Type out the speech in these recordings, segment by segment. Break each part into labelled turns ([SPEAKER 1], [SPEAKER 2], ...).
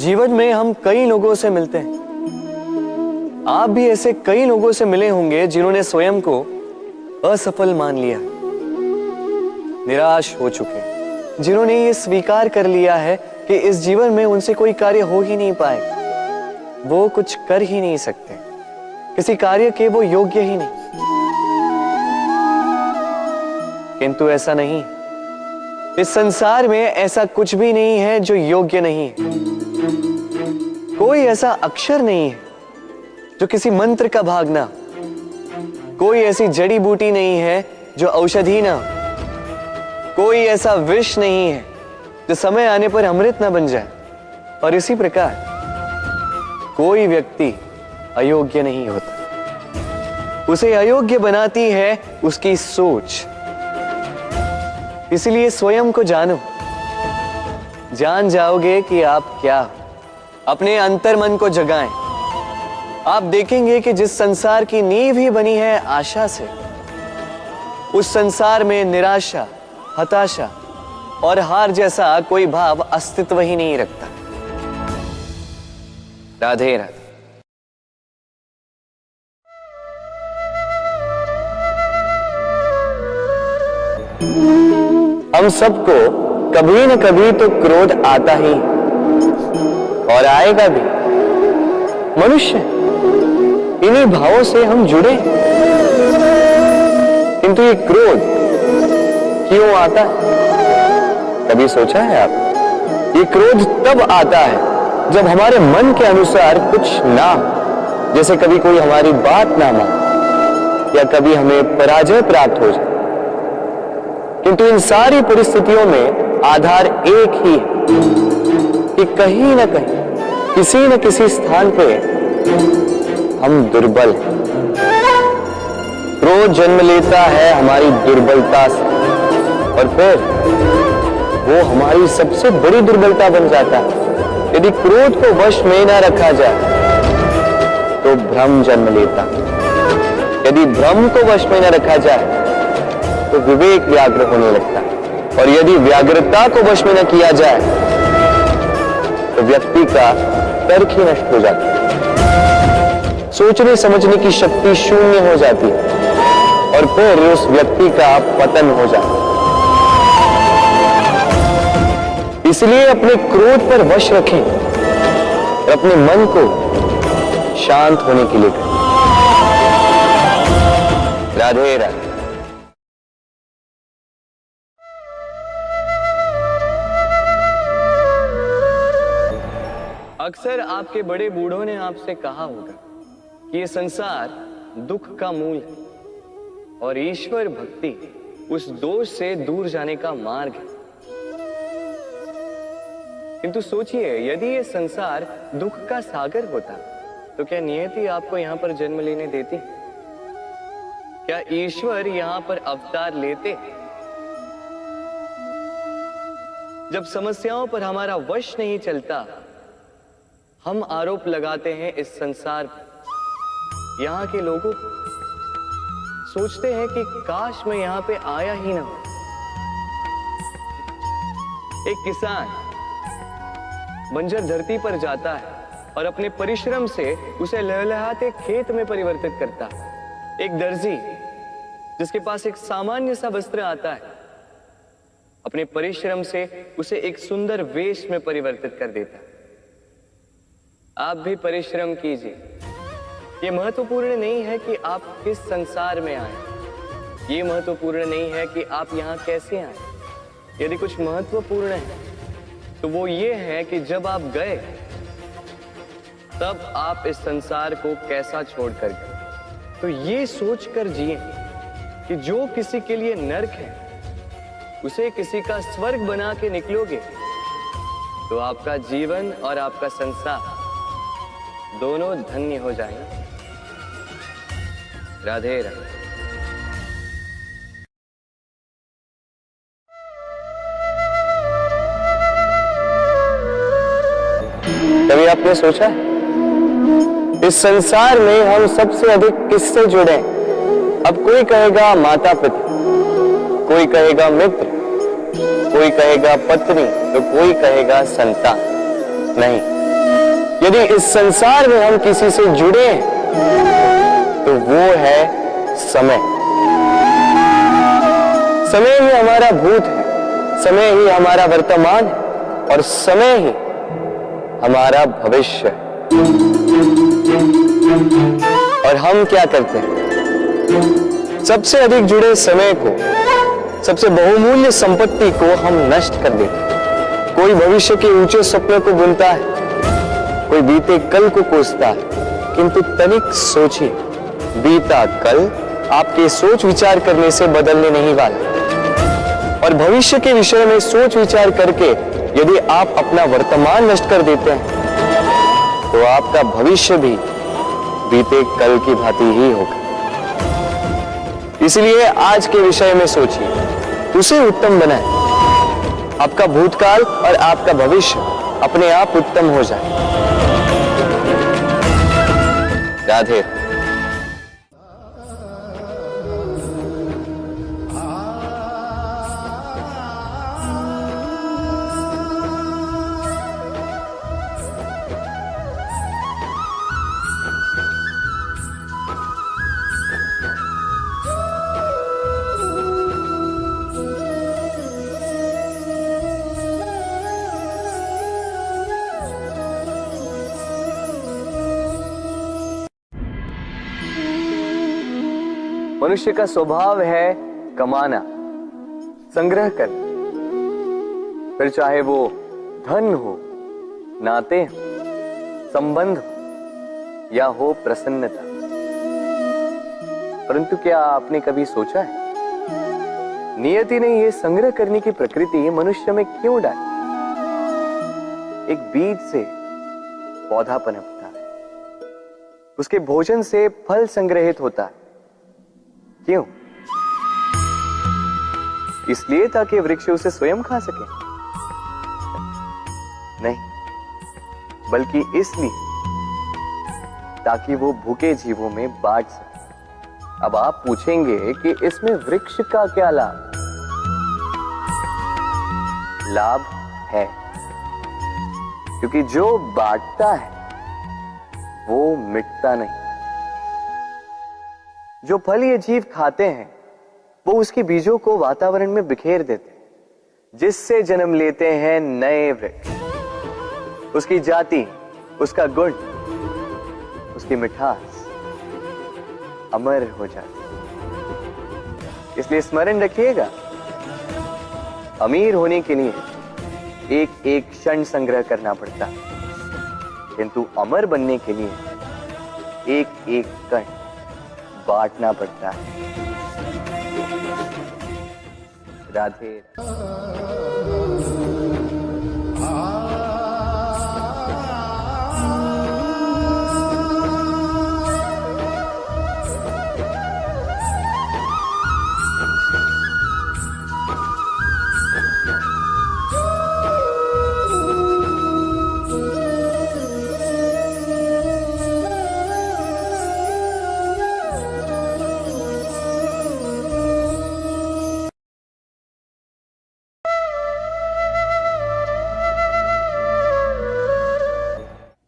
[SPEAKER 1] जीवन में हम कई लोगों से मिलते हैं। आप भी ऐसे कई लोगों से मिले होंगे जिन्होंने स्वयं को असफल मान लिया, निराश हो चुके, जिन्होंने ये स्वीकार कर लिया है कि इस जीवन में उनसे कोई कार्य हो ही नहीं पाए, वो कुछ कर ही नहीं सकते, किसी कार्य के वो योग्य ही नहीं। किंतु ऐसा नहीं, इस संसार में ऐसा कुछ भी नहीं है जो योग्य नहीं है। कोई ऐसा अक्षर नहीं है जो किसी मंत्र का भाग ना, कोई ऐसी जड़ी बूटी नहीं है जो औषधि ना, कोई ऐसा विष नहीं है जो समय आने पर अमृत ना बन जाए। और इसी प्रकार कोई व्यक्ति अयोग्य नहीं होता, उसे अयोग्य बनाती है उसकी सोच। इसलिए स्वयं को जानो, जान जाओगे कि आप क्या हो। अपने अंतर मन को जगाएं। आप देखेंगे कि जिस संसार की नींव ही बनी है आशा से, उस संसार में निराशा, हताशा और हार जैसा कोई भाव अस्तित्व ही नहीं रखता। राधे राधे। हम सबको कभी न कभी तो क्रोध आता ही और आएगा भी। मनुष्य, इन्हीं भावों से हम जुड़े। किंतु ये क्रोध क्यों आता है? कभी सोचा है आप? ये क्रोध तब आता है जब हमारे मन के अनुसार कुछ ना हो, जैसे कभी कोई हमारी बात ना माने या कभी हमें पराजय प्राप्त हो जाए। किंतु इन सारी परिस्थितियों में आधार एक ही है कि कहीं ना कहीं, किसी न किसी स्थान पे हम दुर्बल हैं। क्रोध जन्म लेता है हमारी दुर्बलता से और फिर वो हमारी सबसे बड़ी दुर्बलता बन जाता है। यदि क्रोध को वश में न रखा जाए तो भ्रम जन्म लेता है। यदि भ्रम को वश में न रखा जाए तो विवेक व्याग्र होने लगता है। और यदि व्याग्रता को वश में न किया जाए तो व्यक्ति का तर्क ही नष्ट हो जाता है, सोचने समझने की शक्ति शून्य हो जाती है और फिर उस व्यक्ति का पतन हो जाता है। इसलिए अपने क्रोध पर वश रखें और अपने मन को शांत होने के लिए करें। राधे राधे। अक्सर आपके बड़े बूढ़ों ने आपसे कहा होगा कि ये संसार दुख का मूल है और ईश्वर भक्ति उस दोष से दूर जाने का मार्ग है। किंतु सोचिए, यदि ये संसार दुख का सागर होता तो क्या नियति आपको यहां पर जन्म लेने देती? क्या ईश्वर यहां पर अवतार लेते? जब समस्याओं पर हमारा वश नहीं चलता, हम आरोप लगाते हैं इस संसार पर, यहाँ के लोगों को। सोचते हैं कि काश मैं यहाँ पे आया ही ना हो। एक किसान बंजर धरती पर जाता है और अपने परिश्रम से उसे लहलहाते खेत में परिवर्तित करता है। एक दर्जी जिसके पास एक सामान्य सा वस्त्र आता है, अपने परिश्रम से उसे एक सुंदर वेश में परिवर्तित कर देता है। आप भी परिश्रम कीजिए। ये महत्वपूर्ण नहीं है कि आप किस संसार में आए, ये महत्वपूर्ण नहीं है कि आप यहाँ कैसे आए। यदि कुछ महत्वपूर्ण है तो वो ये है कि जब आप गए तब आप इस संसार को कैसा छोड़कर गए। तो ये सोचकर जिए कि जो किसी के लिए नरक है उसे किसी का स्वर्ग बना के निकलोगे तो आपका जीवन और आपका संसार दोनों धन्य हो जाएंगे। राधे राधे। कभी आपने सोचा इस संसार में हम सबसे अधिक किससे जुड़े? अब कोई कहेगा माता पिता, कोई कहेगा मित्र, कोई कहेगा पत्नी, तो कोई कहेगा संतान। नहीं, यदि इस संसार में हम किसी से जुड़े तो वो है समय। समय ही हमारा भूत है, समय ही हमारा वर्तमान है और समय ही हमारा भविष्य है। और हम क्या करते हैं? सबसे अधिक जुड़े समय को, सबसे बहुमूल्य संपत्ति को हम नष्ट कर देते हैं। कोई भविष्य के ऊंचे सपनों को बुनता है, कोई बीते कल को कोसता है, किंतु तनिक सोचिए, बीता कल आपके सोच विचार करने से बदलने नहीं वाला। और भविष्य के विषय में सोच विचार करके यदि आप अपना वर्तमान नष्ट कर देते हैं तो आपका भविष्य भी बीते कल की भांति ही होगा। इसलिए आज के विषय में सोचिए, उसे उत्तम बनाएं। आपका भूतकाल और आपका भविष्य अपने आप उत्तम हो जाए। राधे। मनुष्य का स्वभाव है कमाना, संग्रह करना, फिर चाहे वो धन हो, नाते हो, संबंध हो या हो प्रसन्नता। परंतु क्या आपने कभी सोचा है, नियति ने यह संग्रह करने की प्रकृति मनुष्य में क्यों डाली? एक बीज से पौधा पनपता है, उसके भोजन से फल संग्रहित होता है। क्यों? इसलिए ताकि वृक्ष उसे स्वयं खा सके? नहीं, बल्कि इसलिए ताकि वो भूखे जीवों में बांट सके। अब आप पूछेंगे कि इसमें वृक्ष का क्या लाभ? लाभ है, क्योंकि जो बांटता है वो मिटता नहीं। जो फल ये जीव खाते हैं वो उसके बीजों को वातावरण में बिखेर देते हैं, जिससे जन्म लेते हैं नए वृक्ष। उसकी जाति, उसका गुण, उसकी मिठास अमर हो जाती है। इसलिए स्मरण रखिएगा, अमीर होने के लिए एक एक क्षण संग्रह करना पड़ता है, किंतु अमर बनने के लिए एक एक कण बांटना पड़ता है। राधे।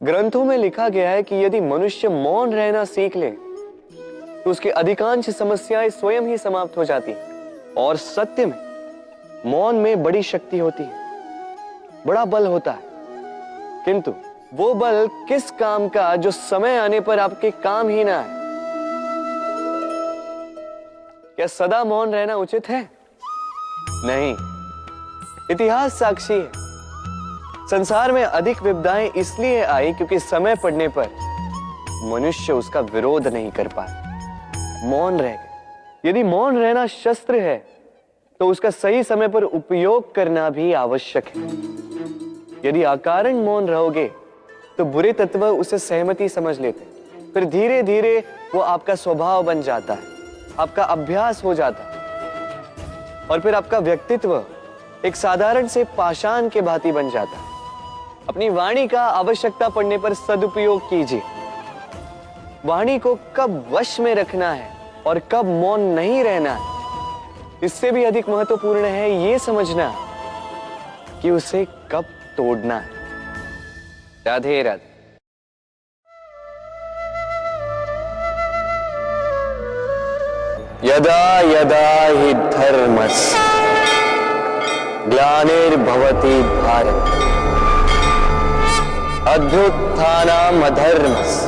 [SPEAKER 1] ग्रंथों में लिखा गया है कि यदि मनुष्य मौन रहना सीख ले तो उसकी अधिकांश समस्याएं स्वयं ही समाप्त हो जाती हैं। और सत्य में मौन में बड़ी शक्ति होती है, बड़ा बल होता है, किंतु वो बल किस काम का जो समय आने पर आपके काम ही ना है। क्या सदा मौन रहना उचित है? नहीं। इतिहास साक्षी है, संसार में अधिक विपदाएं इसलिए आई क्योंकि समय पड़ने पर मनुष्य उसका विरोध नहीं कर पाया, मौन रह गए। यदि मौन रहना शस्त्र है तो उसका सही समय पर उपयोग करना भी आवश्यक है। यदि अकारण मौन रहोगे तो बुरे तत्व उसे सहमति समझ लेते, फिर धीरे धीरे वो आपका स्वभाव बन जाता है, आपका अभ्यास हो जाता है और फिर आपका व्यक्तित्व एक साधारण से पाषाण के भांति बन जाता है। अपनी वाणी का आवश्यकता पड़ने पर सदुपयोग कीजिए। वाणी को कब वश में रखना है और कब मौन नहीं रहना है, इससे भी अधिक महत्वपूर्ण है यह समझना कि उसे कब तोड़ना है। राधे राधे। यदा यदा हि धर्मस्य ग्लानिर्भवति भारत अभ्युत्थानम् अधर्मस्य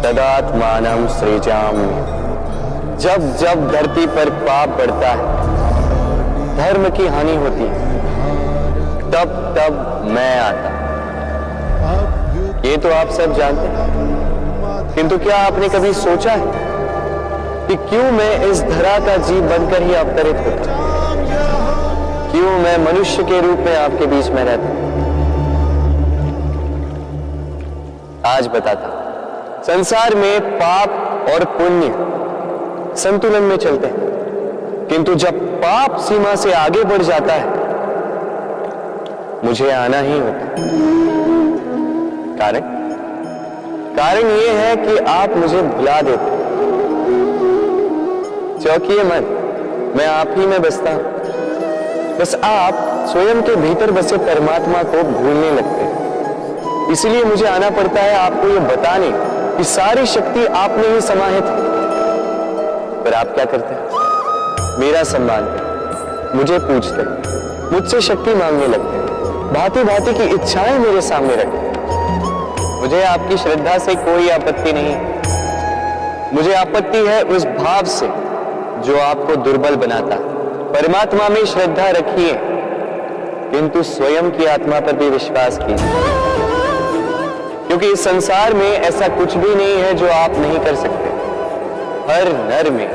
[SPEAKER 1] तदात्मानं सृजाम्यहम्। जब जब धरती पर पाप बढ़ता है, धर्म की हानि होती है, तब तब मैं आता। ये तो आप सब जानते हैं, किंतु क्या आपने कभी सोचा है कि क्यों मैं इस धरा का जीव बनकर ही अवतरित होता हूं? क्यों मैं मनुष्य के रूप में आपके बीच में रहता हूं? आज बताता हूं। संसार में पाप और पुण्य संतुलन में चलते हैं, किंतु जब पाप सीमा से आगे बढ़ जाता है, मुझे आना ही होता है। कारण यह है कि आप मुझे भुला देते। चौकिए मन, मैं आप ही में बसता हूं। बस आप स्वयं के भीतर बसे परमात्मा को भूलने लगते हैं। इसलिए मुझे आना पड़ता है आपको यह बताने कि सारी शक्ति आप में ही समाहित है। पर आप क्या करते हैं? मेरा सम्मान करते, मुझे पूछते, मुझसे शक्ति मांगने लगते, भांति भांति की इच्छाएं मेरे सामने रखते। मुझे आपकी श्रद्धा से कोई आपत्ति नहीं। मुझे आपत्ति है उस भाव से जो आपको दुर्बल बनाता। परमात्मा में श्रद्धा रखिए, किंतु स्वयं की आत्मा पर भी विश्वास कीजिए, क्योंकि इस संसार में ऐसा कुछ भी नहीं है जो आप नहीं कर सकते। हर नर में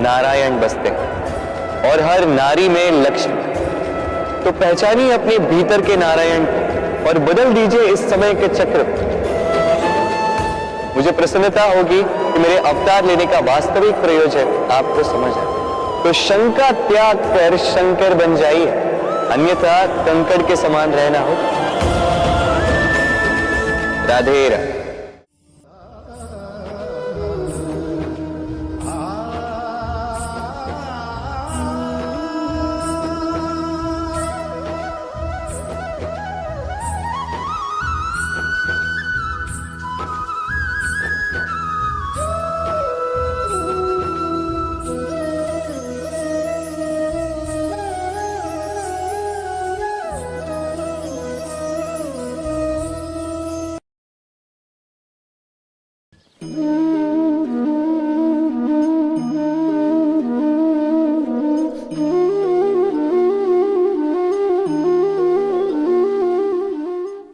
[SPEAKER 1] नारायण बसते हैं और हर नारी में लक्ष्मी। तो पहचानिए अपने भीतर के नारायण को और बदल दीजिए इस समय के चक्र। मुझे प्रसन्नता होगी कि मेरे अवतार लेने का वास्तविक प्रयोजन आपको समझ आए। तो शंका त्याग कर शंकर बन जाइए, अन्यथा कंकड़ के समान रहना हो। राधे राधे।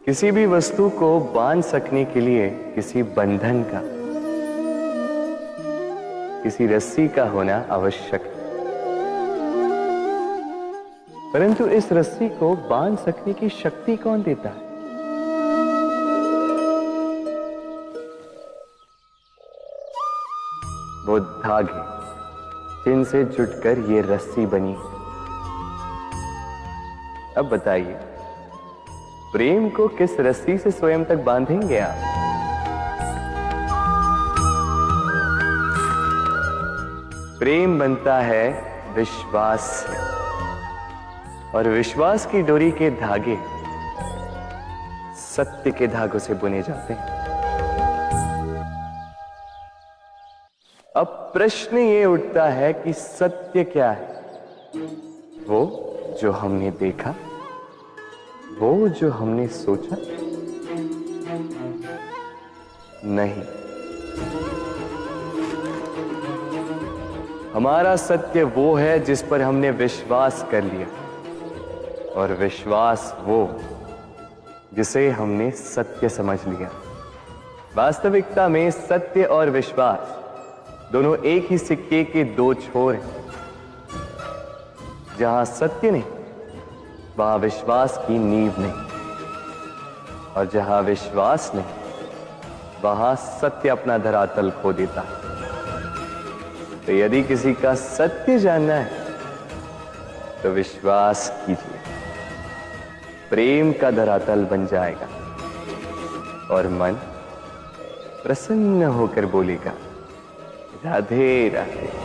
[SPEAKER 1] किसी भी वस्तु को बांध सकने के लिए किसी बंधन का, किसी रस्सी का होना आवश्यक है। परंतु इस रस्सी को बांध सकने की शक्ति कौन देता है? वो धागे जिनसे जुटकर ये रस्सी बनी। अब बताइए, प्रेम को किस रस्सी से स्वयं तक बांधेंगे आप? प्रेम बनता है विश्वास से, और विश्वास की डोरी के धागे सत्य के धागों से बुने जाते हैं। अब प्रश्न ये उठता है कि सत्य क्या है? वो जो हमने देखा, वो जो हमने सोचा? नहीं, हमारा सत्य वो है जिस पर हमने विश्वास कर लिया, और विश्वास वो जिसे हमने सत्य समझ लिया। वास्तविकता में सत्य और विश्वास दोनों एक ही सिक्के के दो छोर हैं। जहां सत्य नहीं, वहां विश्वास की नींव नहीं, और जहां विश्वास नहीं, वहां सत्य अपना धरातल खो देता है। तो यदि किसी का सत्य जानना है तो विश्वास कीजिए, प्रेम का धरातल बन जाएगा और मन प्रसन्न होकर बोलेगा, राधे राधे।